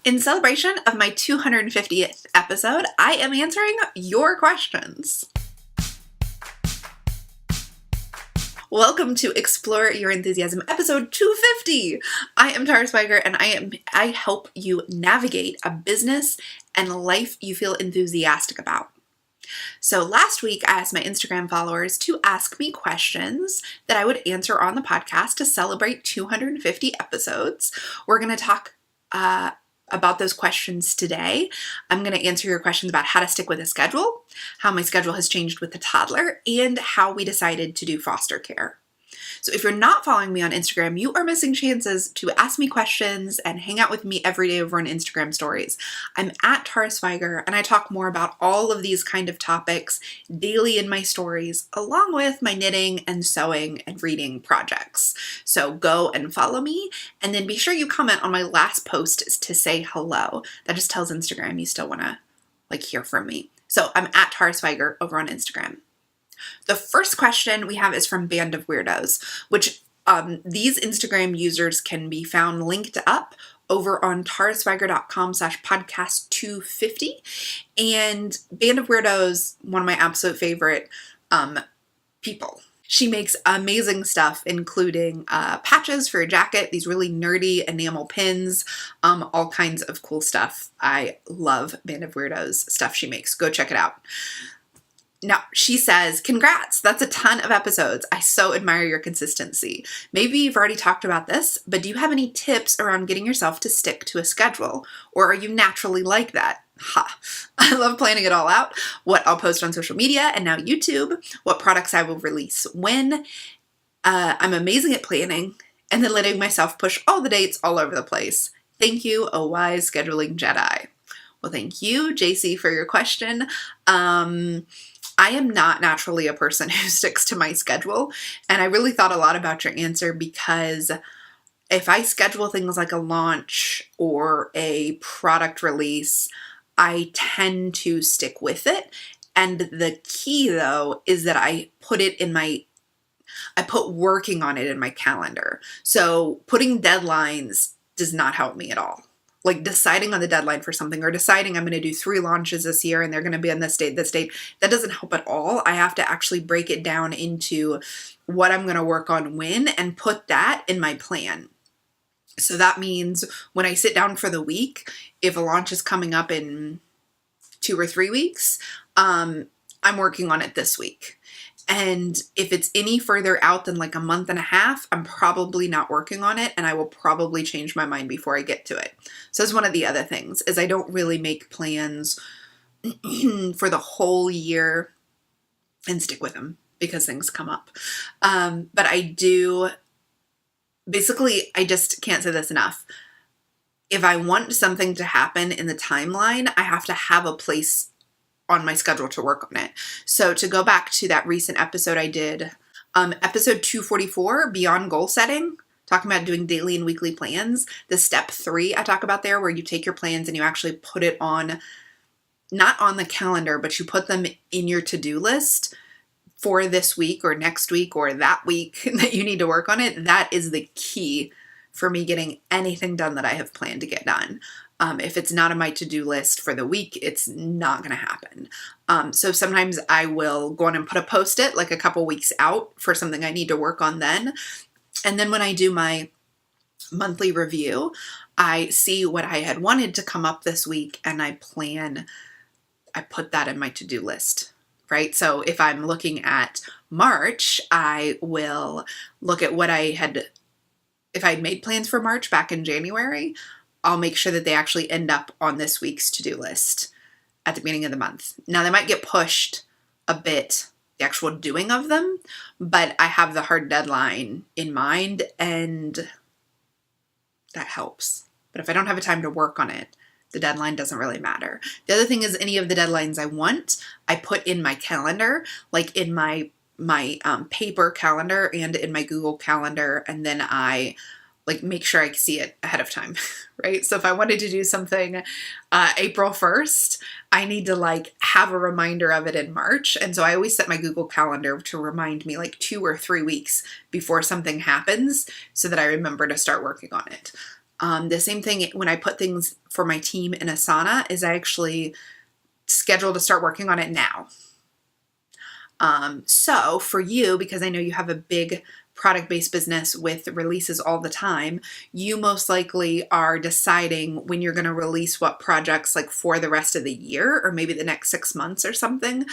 In celebration of my 250th episode, I am answering your questions. Welcome to Explore Your Enthusiasm, episode 250. I am Tara Swiger, and I help you navigate a business and a life you feel enthusiastic about. So last week, I asked my Instagram followers to ask me questions that I would answer on the podcast to celebrate 250 episodes. We're going to talk about those questions today. I'm going to answer your questions about how to stick with a schedule, how my schedule has changed with the toddler, and how we decided to do foster care. So if you're not following me on Instagram, you are missing chances to ask me questions and hang out with me every day over on Instagram stories. I'm at Tara Swiger, and I talk more about all of these kind of topics daily in my stories, along with my knitting and sewing and reading projects. So go and follow me, and then be sure you comment on my last post to say hello. That just tells Instagram you still want to hear from me. So I'm at Tara Swiger over on Instagram. The first question we have is from Band of Weirdos, which these Instagram users can be found linked up over on taraswiger.com/podcast250. And Band of Weirdos, one of my absolute favorite people. She makes amazing stuff, including patches for a jacket, these really nerdy enamel pins, all kinds of cool stuff. I love Band of Weirdos stuff she makes. Go check it out. Now, she says, congrats, that's a ton of episodes. I so admire your consistency. Maybe you've already talked about this, but do you have any tips around getting yourself to stick to a schedule? Or are you naturally like that? Ha! I love planning it all out, what I'll post on social media and now YouTube, what products I will release when. I'm amazing at planning and then letting myself push all the dates all over the place. Thank you, a wise scheduling Jedi. Well, thank you, JC, for your question. I am not naturally a person who sticks to my schedule, and I really thought a lot about your answer because if I schedule things like a launch or a product release, I tend to stick with it. And the key, though, is that I put working on it in my calendar. So putting deadlines does not help me at all. Like deciding on the deadline for something or deciding I'm going to do 3 launches this year and they're going to be on this date, that doesn't help at all. I have to actually break it down into what I'm going to work on when and put that in my plan. So that means when I sit down for the week, if a launch is coming up in 2 or 3 weeks, I'm working on it this week. And if it's any further out than like a month and a half, I'm probably not working on it and I will probably change my mind before I get to it. So that's one of the other things is I don't really make plans for the whole year and stick with them because things come up. But I do, basically, I just can't say this enough. If I want something to happen in the timeline, I have to have a place on my schedule to work on it. So to go back to that recent episode I did, episode 244, Beyond Goal Setting, talking about doing daily and weekly plans, the step 3 I talk about there where you take your plans and you actually put it on, not on the calendar, but you put them in your to-do list for this week or next week or that week that you need to work on it. That is the key for me getting anything done that I have planned to get done. If it's not on my to-do list for the week, it's not going to happen. So sometimes I will go on and put a post-it like a couple weeks out for something I need to work on then. And then when I do my monthly review, I see what I had wanted to come up this week and I put that in my to-do list, right? So if I'm looking at March, I will look at if I had made plans for March back in January, I'll make sure that they actually end up on this week's to-do list at the beginning of the month. Now, they might get pushed a bit, the actual doing of them, but I have the hard deadline in mind, and that helps. But if I don't have a time to work on it, the deadline doesn't really matter. The other thing is any of the deadlines I want, I put in my calendar, like in my paper calendar and in my Google Calendar, and then I make sure I see it ahead of time, right? So if I wanted to do something April 1st, I need to have a reminder of it in March. And so I always set my Google Calendar to remind me 2 or 3 weeks before something happens so that I remember to start working on it. The same thing when I put things for my team in Asana is I actually schedule to start working on it now. So for you, because I know you have a big product-based business with releases all the time, you most likely are deciding when you're going to release what projects like for the rest of the year or maybe the next 6 months or something.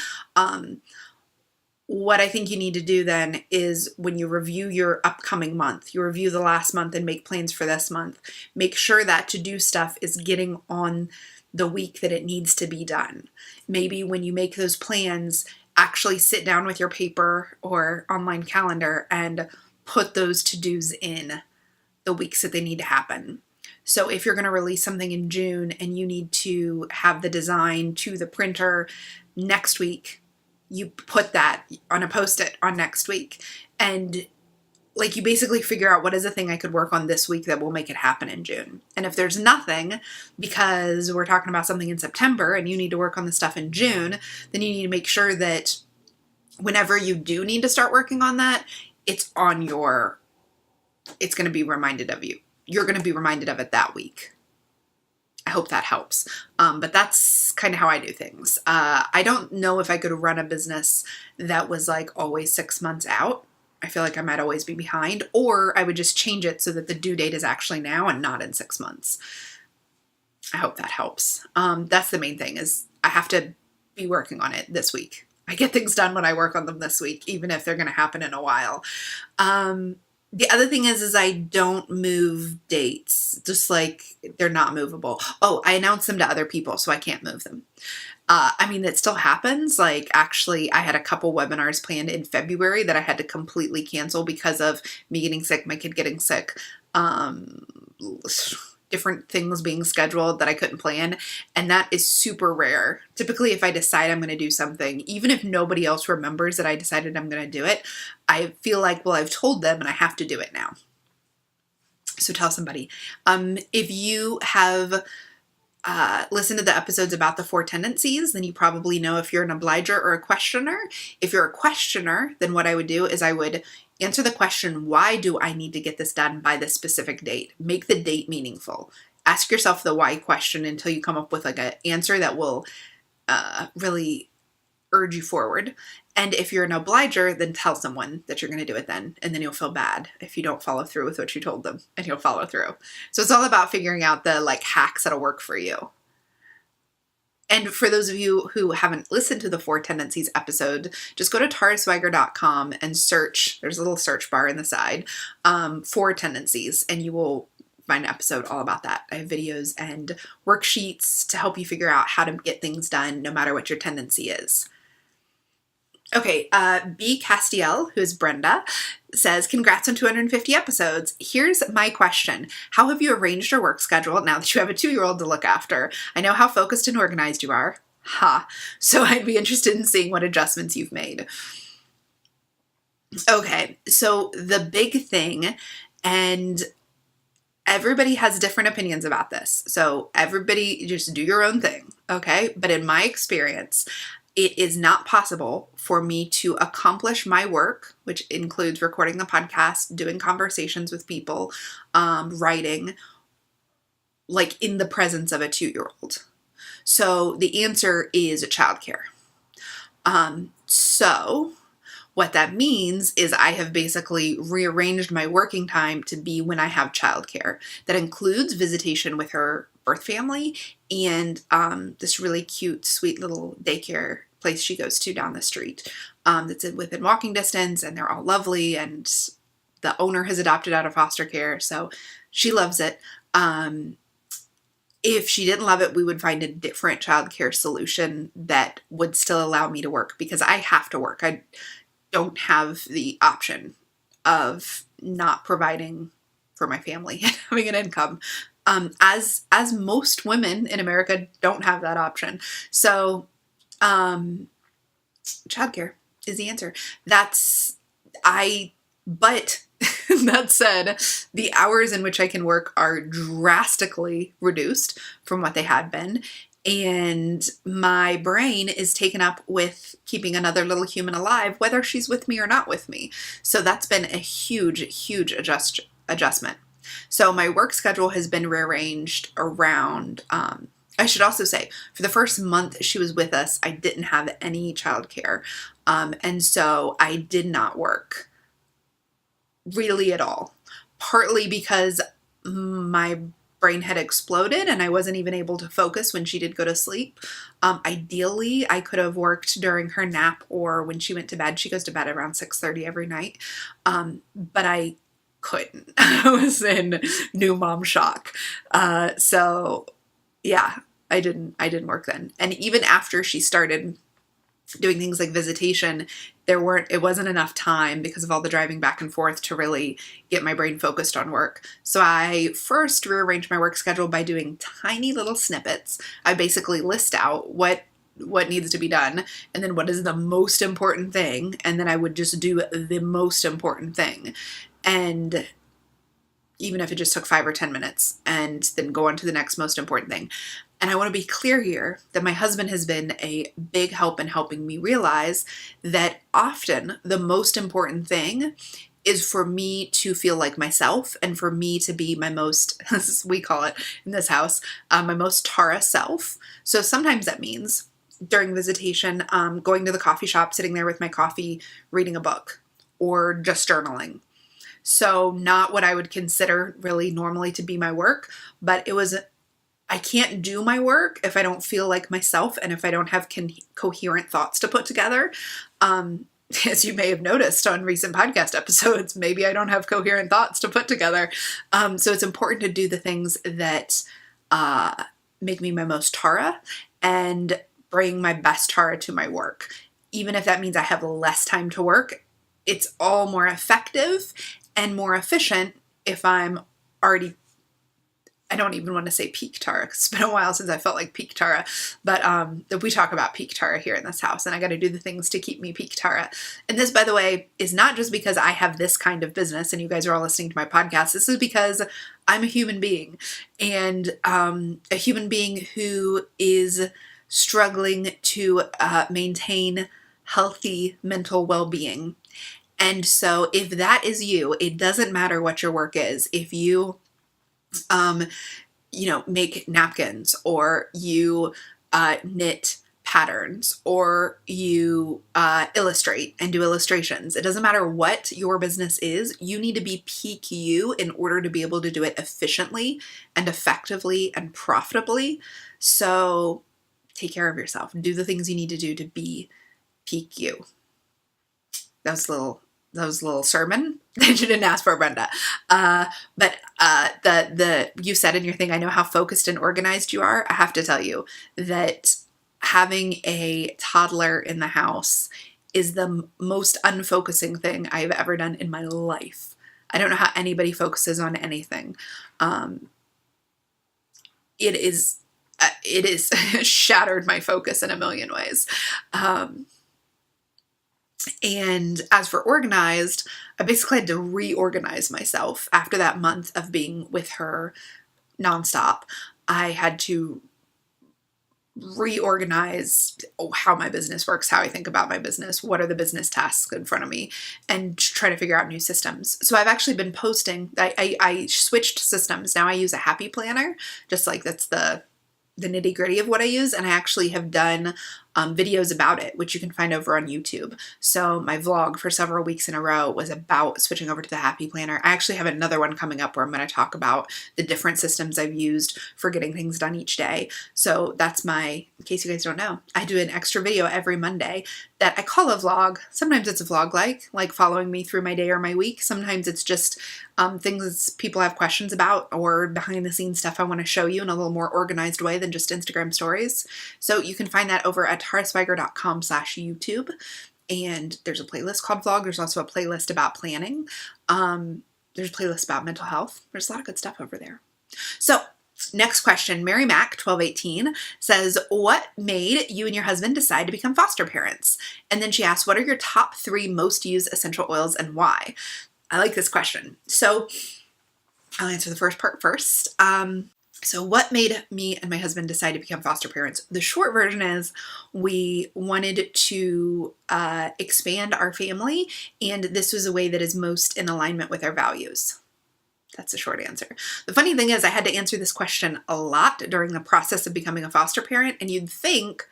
What I think you need to do then is when you review your upcoming month, you review the last month and make plans for this month, make sure that to-do stuff is getting on the week that it needs to be done. Maybe when you make those plans, actually sit down with your paper or online calendar and put those to-dos in the weeks that they need to happen. So if you're going to release something in June and you need to have the design to the printer next week, you put that on a Post-it on next week. And like you basically figure out what is the thing I could work on this week that will make it happen in June. And if there's nothing, because we're talking about something in September and you need to work on the stuff in June, then you need to make sure that whenever you do need to start working on that, it's going to be reminded of you. You're going to be reminded of it that week. I hope that helps. But that's kind of how I do things. I don't know if I could run a business that was like always 6 months out. I feel like I might always be behind, or I would just change it so that the due date is actually now and not in 6 months. I hope that helps. That's the main thing is I have to be working on it this week. I get things done when I work on them this week, even if they're going to happen in a while. The other thing is I don't move dates, just like they're not movable. Oh, I announce them to other people, so I can't move them. I mean, it still happens. Like, actually, I had a couple webinars planned in February that I had to completely cancel because of me getting sick, my kid getting sick, different things being scheduled that I couldn't plan. And that is super rare. Typically, if I decide I'm going to do something, even if nobody else remembers that I decided I'm going to do it, I feel like, well, I've told them and I have to do it now. So tell somebody. If you have listened to the episodes about the 4 tendencies, then you probably know if you're an obliger or a questioner. If you're a questioner, then what I would do is I would answer the question, why do I need to get this done by this specific date? Make the date meaningful. Ask yourself the why question until you come up with like an answer that will really urge you forward. And if you're an obliger, then tell someone that you're going to do it then, and then you'll feel bad if you don't follow through with what you told them, and you'll follow through. So it's all about figuring out the like hacks that'll work for you. And for those of you who haven't listened to the 4 Tendencies episode, just go to taraswiger.com and search. There's a little search bar in the side, 4 Tendencies, and you will find an episode all about that. I have videos and worksheets to help you figure out how to get things done no matter what your tendency is. Okay, B. Castiel, who is Brenda, says, congrats on 250 episodes. Here's my question. How have you arranged your work schedule now that you have a 2-year-old to look after? I know how focused and organized you are. So I'd be interested in seeing what adjustments you've made. Okay, so the big thing, and everybody has different opinions about this. So everybody just do your own thing, okay? But in my experience, it is not possible for me to accomplish my work, which includes recording the podcast, doing conversations with people, writing, like in the presence of a 2-year-old. So the answer is childcare. So what that means is I have basically rearranged my working time to be when I have childcare. That includes visitation with her birth family and this really cute, sweet little daycare place she goes to down the street that's within walking distance, and they're all lovely, and the owner has adopted out of foster care, so she loves it. If she didn't love it, we would find a different childcare solution that would still allow me to work, because I have to work. I don't have the option of not providing for my family and having an income. As most women in America don't have that option. So childcare is the answer. But that said, the hours in which I can work are drastically reduced from what they had been. And my brain is taken up with keeping another little human alive, whether she's with me or not with me. So that's been a huge, huge adjustment. So my work schedule has been rearranged around, I should also say, for the first month she was with us, I didn't have any childcare. And so I did not work really at all, partly because my brain had exploded and I wasn't even able to focus when she did go to sleep. Ideally, I could have worked during her nap or when she went to bed. She goes to bed around 6:30 every night. But I couldn't. I was in new mom shock. So yeah, I didn't work then. And even after she started doing things like visitation, it wasn't enough time because of all the driving back and forth to really get my brain focused on work. So I first rearranged my work schedule by doing tiny little snippets. I basically list out what needs to be done and then what is the most important thing, and then I would just do the most important thing. And even if it just took 5 or 10 minutes, and then go on to the next most important thing. And I want to be clear here that my husband has been a big help in helping me realize that often the most important thing is for me to feel like myself and for me to be my most, as we call it in this house, my most Tara self. So sometimes that means during visitation, going to the coffee shop, sitting there with my coffee, reading a book, or just journaling. So not what I would consider really normally to be my work, but I can't do my work if I don't feel like myself and if I don't have coherent thoughts to put together. As you may have noticed on recent podcast episodes, maybe I don't have coherent thoughts to put together. So it's important to do the things that make me my most Tara and bring my best Tara to my work. Even if that means I have less time to work, it's all more effective and more efficient if I'm already, I don't even want to say peak Tara, because it's been a while since I felt like peak Tara, but we talk about peak Tara here in this house, and I got to do the things to keep me peak Tara. And this, by the way, is not just because I have this kind of business and you guys are all listening to my podcast. This is because I'm a human being, and a human being who is struggling to maintain healthy mental well-being. And so if that is you, it doesn't matter what your work is. If you make napkins, or you knit patterns, or you illustrate and do illustrations. It doesn't matter what your business is. You need to be peak you in order to be able to do it efficiently and effectively and profitably. So take care of yourself. Do the things you need to do to be peak you. That was a little sermon that you didn't ask for, Brenda. But you said in your thing, I know how focused and organized you are. I have to tell you that having a toddler in the house is the most unfocusing thing I've ever done in my life. I don't know how anybody focuses on anything. It is shattered my focus in a million ways. And as for organized, I basically had to reorganize myself after that month of being with her nonstop. I had to reorganize how my business works, how I think about my business, what are the business tasks in front of me, and try to figure out new systems. So I've actually been posting, I switched systems. Now I use a happy planner, just like that's the nitty gritty of what I use. And I actually have done videos about it, which you can find over on YouTube. So my vlog for several weeks in a row was about switching over to the Happy Planner. I actually have another one coming up where I'm going to talk about the different systems I've used for getting things done each day. So that's in case you guys don't know, I do an extra video every Monday that I call a vlog. Sometimes it's a vlog like following me through my day or my week. Sometimes it's just things people have questions about or behind the scenes stuff I want to show you in a little more organized way than just Instagram stories. So you can find that over at taraswiger.com/YouTube. And there's a playlist called Vlog. There's also a playlist about planning. There's a playlist about mental health. There's a lot of good stuff over there. So next question, Mary Mac 1218 says, what made you and your husband decide to become foster parents? And then she asks, what are your top 3 most used essential oils and why? I like this question. So I'll answer the first part first. So what made me and my husband decide to become foster parents? The short version is we wanted to expand our family, and this was a way that is most in alignment with our values. That's the short answer. The funny thing is I had to answer this question a lot during the process of becoming a foster parent, and you'd think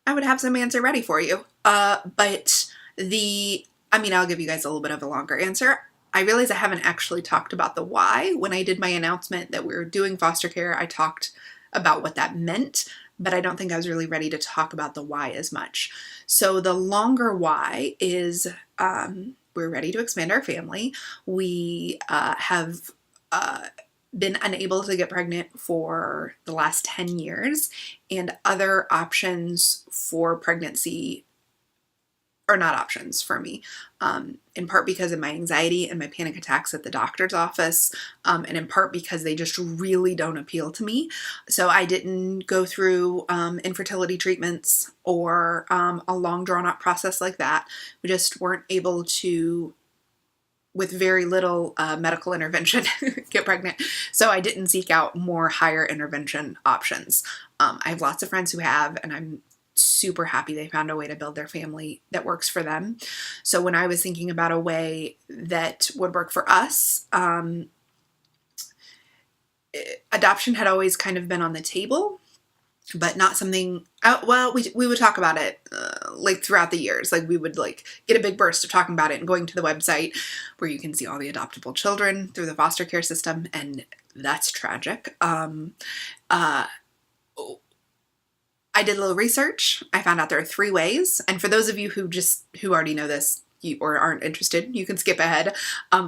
I would have some answer ready for you. But I'll give you guys a little bit of a longer answer. I realize I haven't actually talked about the why. When I did my announcement that we were doing foster care, I talked about what that meant, but I don't think I was really ready to talk about the why as much. So the longer why is we're ready to expand our family. We have been unable to get pregnant for the last 10 years, and other options for pregnancy are not options for me, in part because of my anxiety and my panic attacks at the doctor's office, and in part because they just really don't appeal to me. So I didn't go through infertility treatments or a long drawn-out process like that. We just weren't able to, with very little medical intervention, get pregnant. So I didn't seek out more higher intervention options. I have lots of friends who have, and I'm super happy they found a way to build their family that works for them. So when I was thinking about a way that would work for us, adoption had always kind of been on the table, but not something, we would talk about it like throughout the years. Like we would like get a big burst of talking about it and going to the website where you can see all the adoptable children through the foster care system, and that's tragic. I did a little research. I found out there are 3 ways. And for those of you who already know this or aren't interested, you can skip ahead.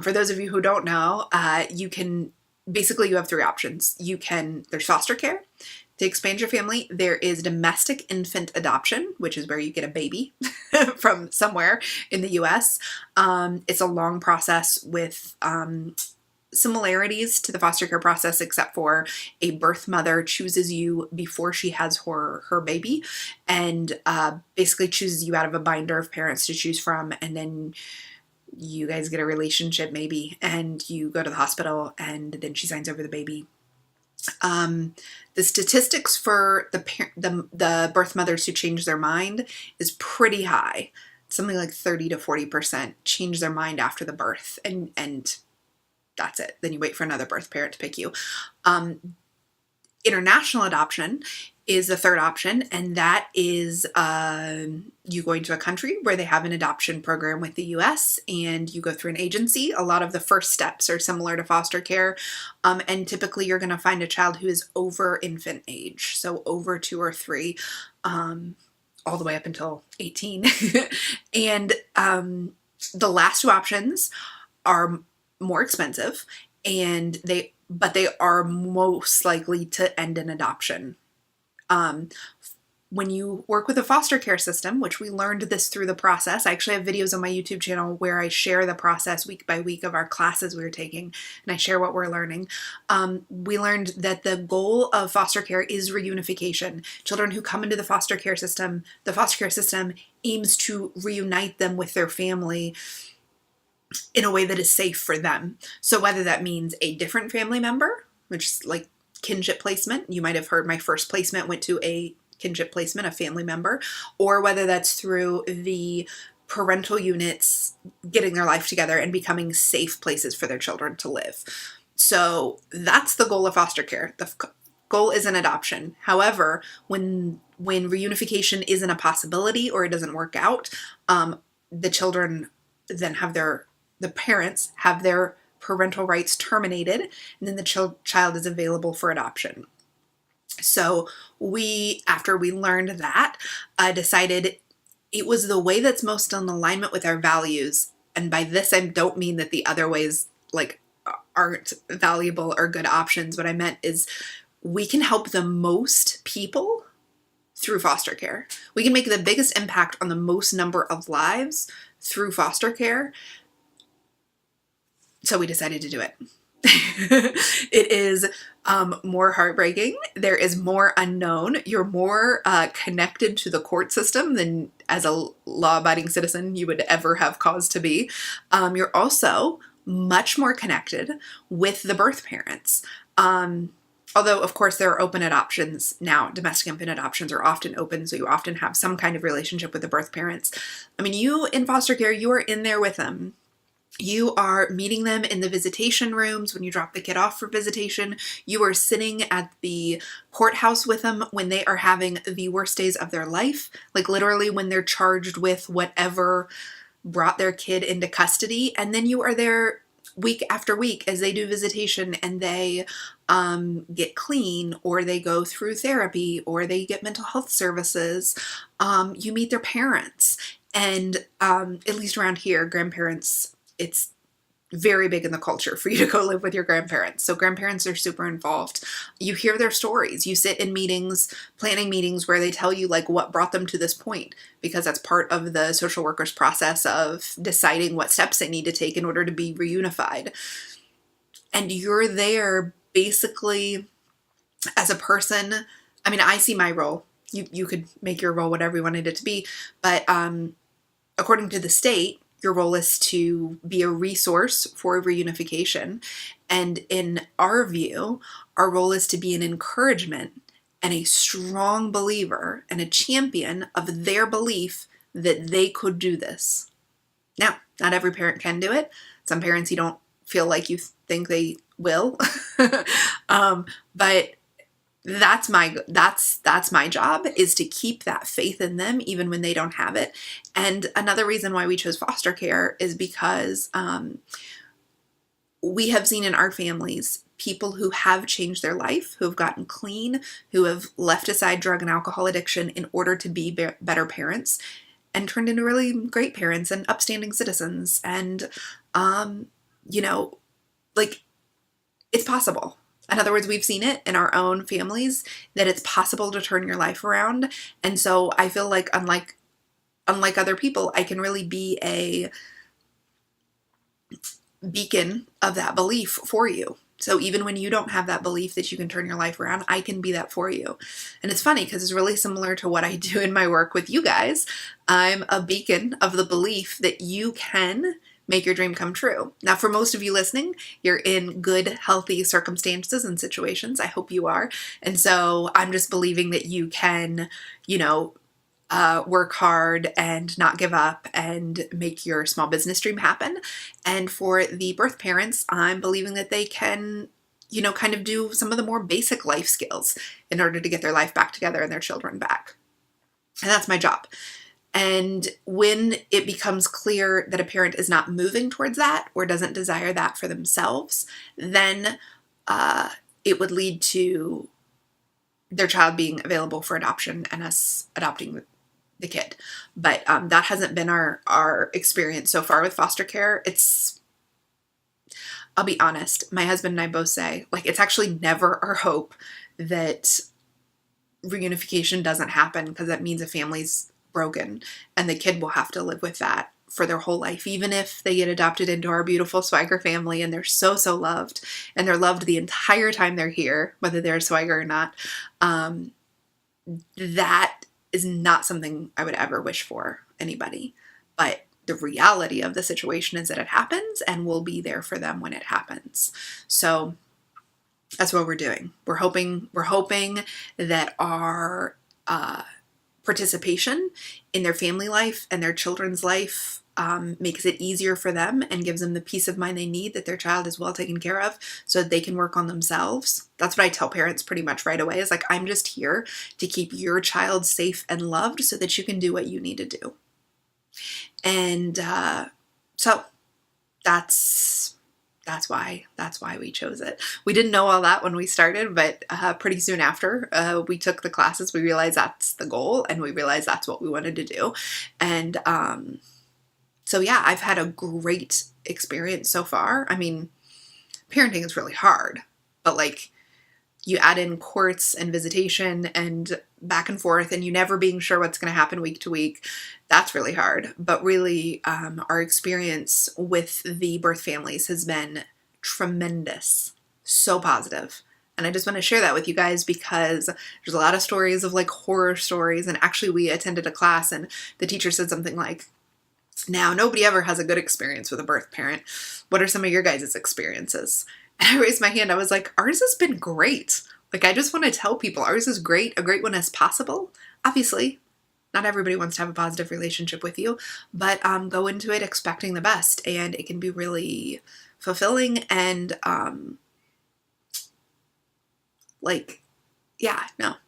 For those of you who don't know, you have 3 options. There's foster care to expand your family. There is domestic infant adoption, which is where you get a baby from somewhere in the US. It's a long process with similarities to the foster care process, except for a birth mother chooses you before she has her baby, and basically chooses you out of a binder of parents to choose from, and then you guys get a relationship maybe, and you go to the hospital, and then she signs over the baby. The statistics for the birth mothers who change their mind is pretty high. Something like 30 to 40% change their mind after the birth, and that's it. Then you wait for another birth parent to pick you. International adoption is the third option, and that is you going to a country where they have an adoption program with the US, and you go through an agency. A lot of the first steps are similar to foster care, and typically you're going to find a child who is over infant age, so over 2 or 3, all the way up until 18. And the last 2 options are more expensive, and they are most likely to end in adoption. When you work with a foster care system, which we learned this through the process, I actually have videos on my YouTube channel where I share the process week by week of our classes we were taking, and I share what we're learning. We learned that the goal of foster care is reunification. Children who come into the foster care system aims to reunite them with their family in a way that is safe for them. So whether that means a different family member, which is like kinship placement, you might have heard my first placement went to a kinship placement, a family member, or whether that's through the parental units getting their life together and becoming safe places for their children to live. So that's the goal of foster care. The goal isn't adoption. However, when reunification isn't a possibility or it doesn't work out, the children then the parents have their parental rights terminated, and then the child is available for adoption. So after we learned that, decided it was the way that's most in alignment with our values. And by this, I don't mean that the other ways like aren't valuable or good options. What I meant is we can help the most people through foster care. We can make the biggest impact on the most number of lives through foster care. So we decided to do it. It is more heartbreaking. There is more unknown. You're more connected to the court system than as a law-abiding citizen you would ever have cause to be. You're also much more connected with the birth parents. Although, of course, there are open adoptions now. Domestic infant adoptions are often open, so you often have some kind of relationship with the birth parents. I mean, you in foster care, you are in there with them You are meeting them in the visitation rooms when you drop the kid off for visitation. You are sitting at the courthouse with them when they are having the worst days of their life, like literally when they're charged with whatever brought their kid into custody. And then you are there week after week as they do visitation and they get clean, or they go through therapy, or they get mental health services. You meet their parents. And at least around here, grandparents, it's very big in the culture for you to go live with your grandparents. So grandparents are super involved. You hear their stories. You sit in meetings, planning meetings where they tell you like what brought them to this point, because that's part of the social worker's process of deciding what steps they need to take in order to be reunified. And you're there basically as a person. I mean, I see my role. You could make your role whatever you wanted it to be, but according to the state, your role is to be a resource for reunification. And in our view, our role is to be an encouragement and a strong believer and a champion of their belief that they could do this. Now, not every parent can do it. Some parents you don't feel like you think they will. But that's my job, is to keep that faith in them even when they don't have it. And another reason why we chose foster care is because we have seen in our families people who have changed their life, who have gotten clean, who have left aside drug and alcohol addiction in order to be better parents, and turned into really great parents and upstanding citizens. And like, it's possible. In other words, we've seen it in our own families that it's possible to turn your life around. And so I feel like unlike other people, I can really be a beacon of that belief for you. So even when you don't have that belief that you can turn your life around, I can be that for you. And it's funny because it's really similar to what I do in my work with you guys. I'm a beacon of the belief that you can make your dream come true. Now, for most of you listening, you're in good, healthy circumstances and situations. I hope you are. And so I'm just believing that you can, work hard and not give up and make your small business dream happen. And for the birth parents, I'm believing that they can, kind of do some of the more basic life skills in order to get their life back together and their children back. And that's my job. And when it becomes clear that a parent is not moving towards that or doesn't desire that for themselves, then it would lead to their child being available for adoption and us adopting the kid. But that hasn't been our experience so far with foster care. I'll be honest, my husband and I both say, like, it's actually never our hope that reunification doesn't happen, because that means a family's broken and the kid will have to live with that for their whole life, even if they get adopted into our beautiful Swiger family and they're so loved, and they're loved the entire time they're here, whether they're a Swiger or not. That is not something I would ever wish for anybody. But the reality of the situation is that it happens, and we'll be there for them when it happens. So that's what we're doing. We're hoping that our participation in their family life and their children's life makes it easier for them and gives them the peace of mind they need that their child is well taken care of, so that they can work on themselves. That's what I tell parents pretty much right away, is like, I'm just here to keep your child safe and loved so that you can do what you need to do. And so that's why we chose it. We didn't know all that when we started, but pretty soon after we took the classes, we realized that's the goal, and we realized that's what we wanted to do. And so yeah, I've had a great experience so far. I mean, parenting is really hard, but like, you add in courts and visitation and back and forth, and you never being sure what's going to happen week to week. That's really hard. But really, our experience with the birth families has been tremendous. So positive. And I just want to share that with you guys, because there's a lot of stories of like horror stories. And actually, we attended a class and the teacher said something like, now, nobody ever has a good experience with a birth parent. What are some of your guys' experiences? And I raised my hand. I was like, ours has been great. Like, I just want to tell people ours is great. A great one as possible. Obviously, Not everybody wants to have a positive relationship with you, but go into it expecting the best, and it can be really fulfilling and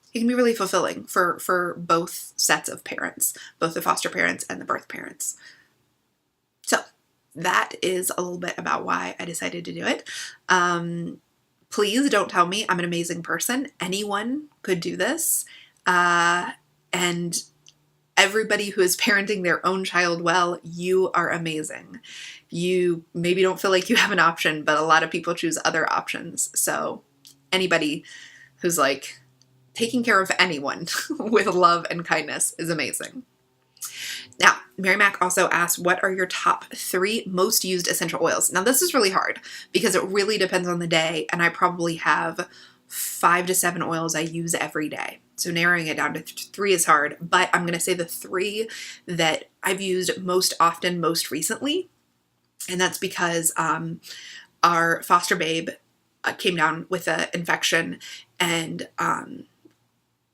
it can be really fulfilling for both sets of parents, both the foster parents and the birth parents. So that is a little bit about why I decided to do it. Please don't tell me I'm an amazing person. Anyone could do this. And everybody who is parenting their own child well, you are amazing. You maybe don't feel like you have an option, but a lot of people choose other options. So anybody who's like taking care of anyone with love and kindness is amazing. Now, Mary Mac also asked, what are your top 3 most used essential oils? Now, this is really hard because it really depends on the day, and I probably have 5 to 7 oils I use every day. So narrowing it down to 3 is hard, but I'm going to say the 3 that I've used most often, most recently, and that's because our foster babe came down with an infection, and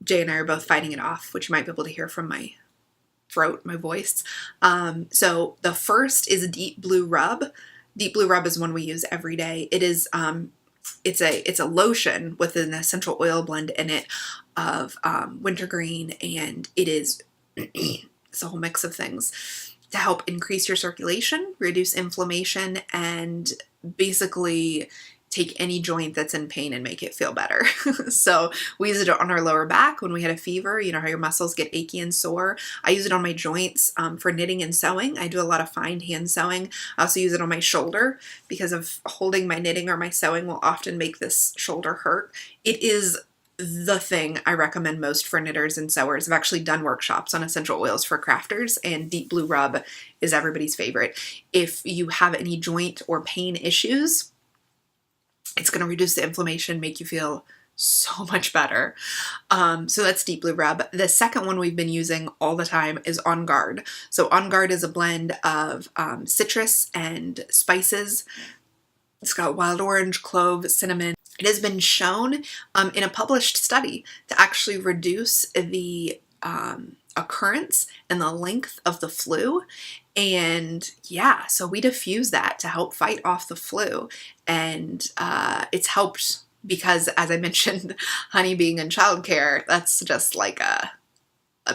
Jay and I are both fighting it off, which you might be able to hear from my throat, my voice. So the first is a Deep Blue Rub. Deep Blue Rub is one we use every day. It is it's a lotion with an essential oil blend in it of wintergreen, and it is it's a whole mix of things to help increase your circulation, reduce inflammation, and basically take any joint that's in pain and make it feel better. So we use it on our lower back when we had a fever. You know how your muscles get achy and sore? I use it on my joints for knitting and sewing. I do a lot of fine hand sewing. I also use it on my shoulder because of holding my knitting or my sewing will often make this shoulder hurt. It is the thing I recommend most for knitters and sewers. I've actually done workshops on essential oils for crafters, and Deep Blue Rub is everybody's favorite. If you have any joint or pain issues, it's going to reduce the inflammation, make you feel so much better. So that's Deep Blue Rub. The second one we've been using all the time is On Guard. So On Guard is a blend of citrus and spices. It's got wild orange, clove, cinnamon. It has been shown in a published study to actually reduce the occurrence and the length of the flu. And yeah, so we diffuse that to help fight off the flu. And it's helped because, as I mentioned, Honey being in childcare, that's just like a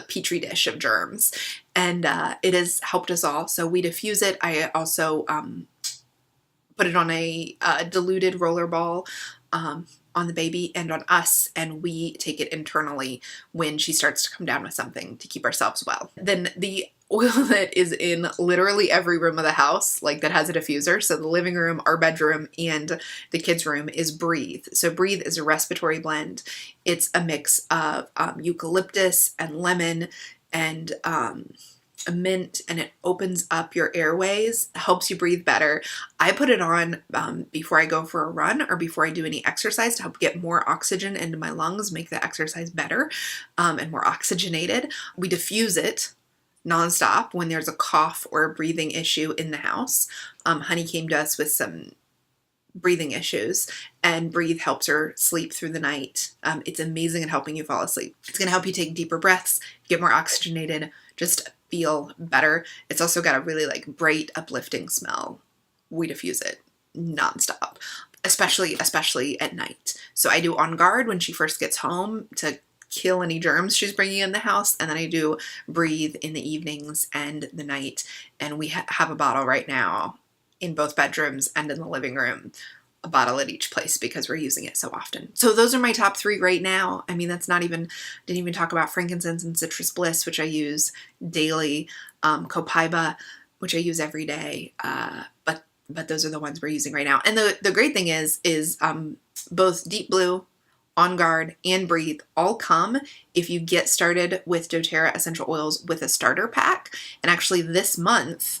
petri dish of germs. And it has helped us all. So we diffuse it. I also put it on a diluted roller ball on the baby and on us, and we take it internally when she starts to come down with something to keep ourselves well. Then the oil that is in literally every room of the house, like that has a diffuser, so the living room, our bedroom, and the kids' room, is Breathe. So Breathe is a respiratory blend. It's a mix of eucalyptus and lemon and a mint, and it opens up your airways, helps you breathe better. I put it on before I go for a run or before I do any exercise to help get more oxygen into my lungs, make the exercise better and more oxygenated. We diffuse it nonstop when there's a cough or a breathing issue in the house. Honey came to us with some breathing issues, and Breathe helps her sleep through the night. It's amazing at helping you fall asleep. It's going to help you take deeper breaths, get more oxygenated, just feel better. It's also got a really bright, uplifting smell. We diffuse it nonstop, especially at night. So I do On Guard when she first gets home to kill any germs she's bringing in the house, and then I do Breathe in the evenings and the night. And we have a bottle right now in both bedrooms and in the living room, a bottle at each place because we're using it so often. So those are my top 3 right now. I mean, didn't even talk about frankincense and citrus bliss, which I use daily, copaiba, which I use every day. But those are the ones we're using right now. And the great thing is both Deep Blue, On Guard, and Breathe all come if you get started with doTERRA essential oils with a starter pack. And actually this month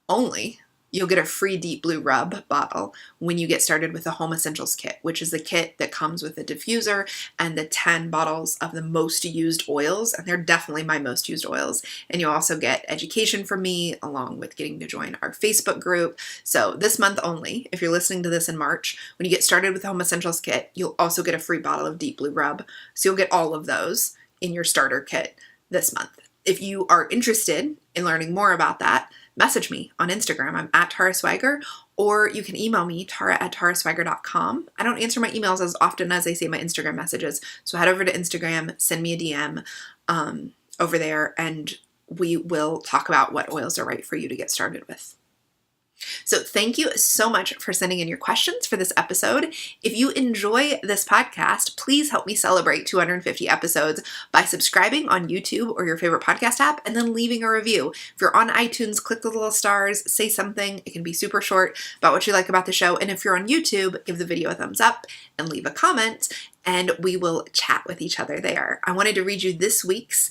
only, you'll get a free Deep Blue Rub bottle when you get started with the Home Essentials Kit, which is the kit that comes with the diffuser and the 10 bottles of the most used oils, and they're definitely my most used oils. And you also get education from me, along with getting to join our Facebook group. So this month only, if you're listening to this in March, when you get started with the Home Essentials Kit, you'll also get a free bottle of Deep Blue Rub. So you'll get all of those in your starter kit this month. if you are interested in learning more about that, message me on Instagram. I'm at Tara Swiger, or you can email me, tara@taraswiger.com. I don't answer my emails as often as I see my Instagram messages. So head over to Instagram, send me a DM over there, and we will talk about what oils are right for you to get started with. So thank you so much for sending in your questions for this episode. If you enjoy this podcast, please help me celebrate 250 episodes by subscribing on YouTube or your favorite podcast app and then leaving a review. If you're on iTunes, click the little stars, say something. It can be super short about what you like about the show. And if you're on YouTube, give the video a thumbs up and leave a comment, and we will chat with each other there. I wanted to read you this week's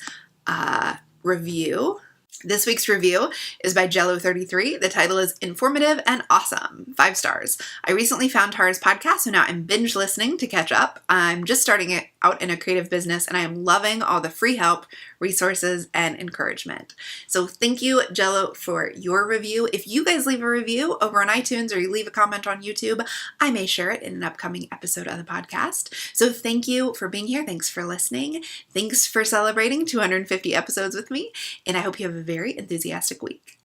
review. This week's review is by Jello33. The title is Informative and Awesome. 5 stars. I recently found Tara's podcast, so now I'm binge listening to catch up. I'm just starting it out in a creative business, and I am loving all the free help, resources, and encouragement. So thank you, Jello, for your review. If you guys leave a review over on iTunes or you leave a comment on YouTube, I may share it in an upcoming episode of the podcast. So thank you for being here. Thanks for listening. Thanks for celebrating 250 episodes with me, and I hope you have a very enthusiastic week.